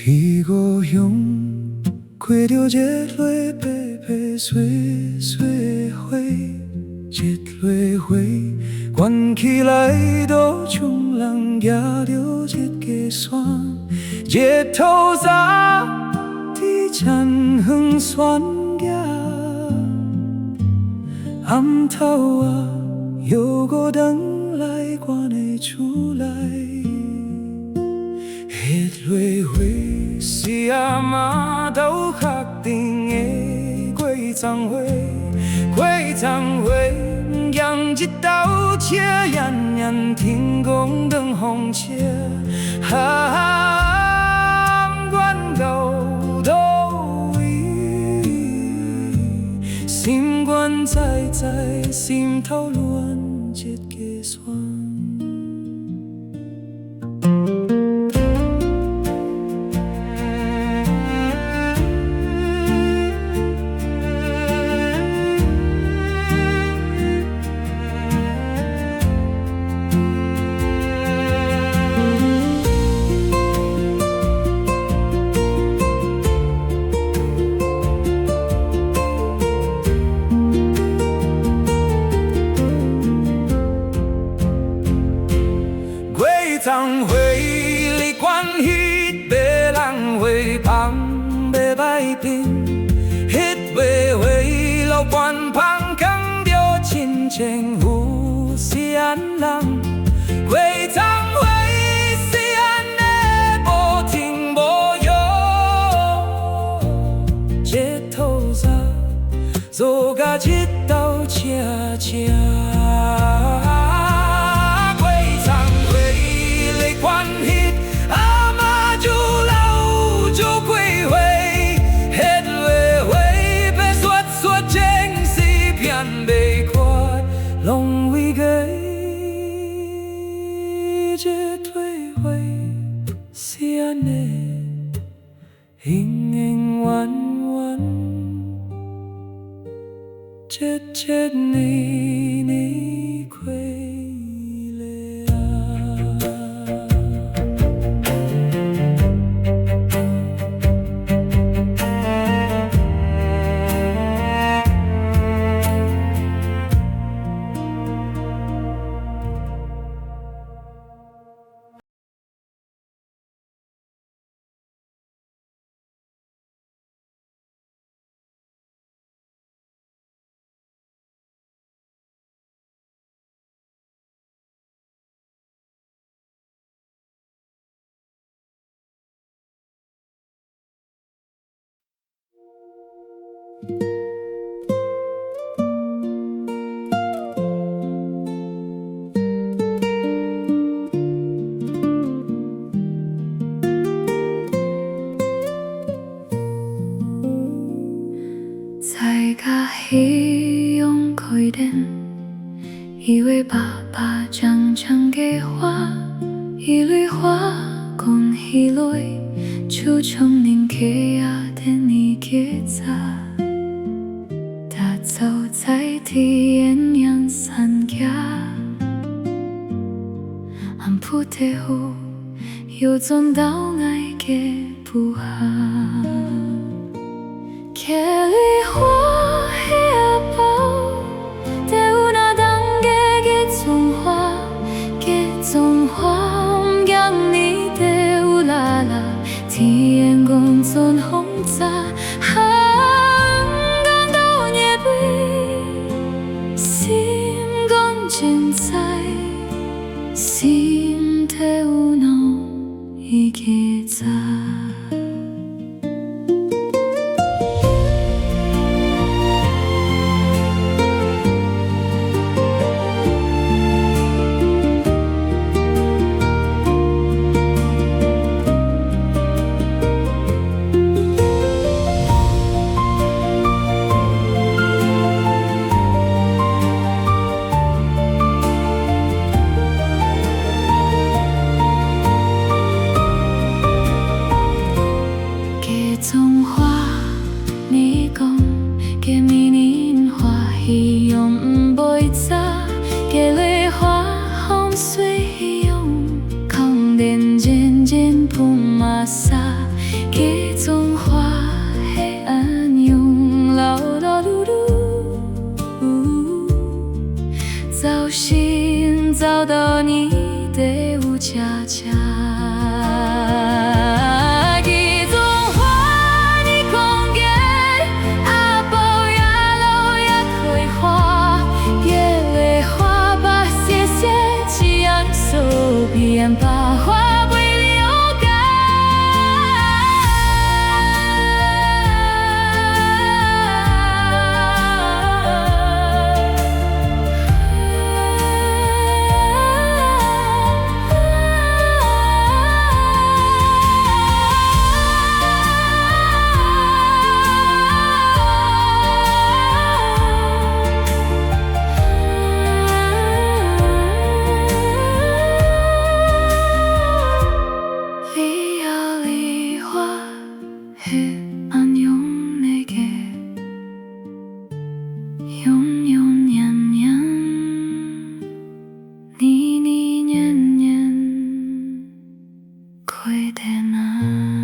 天高雄，看着日落白白碎碎花，日落花，关起来都冲人行着一个山，日头早伫前方悬崖，暗头啊又搁等来我的厝内。日落花是阿嬷都确定的过tháng花，过tháng花，养一道车远远天公等风车，愿到倒位，心愿在心头乱一个旋。tháng花，你管迄个人花香袂歹品，迄个花老伴芳讲着亲情有是安人，过tháng花是安尼无停无休，日头早做甲一道车车。关迄阿嬷就老就过花，迄落花白雪雪情是骗袂快，拢为个日落花是安尼，永永远远，日年年过。在家里用开灯，以为爸爸常常给花，一缕花讲起来，就从您给呀的你给咋，他走在地艳阳山崖，俺不得不有种到爱给不好。给你花的阿包，在有那当给种花，给种花，让你的有啦啦，天眼公尊红杂，感到夜悲，心更真在，心头有闹一个杂。 되나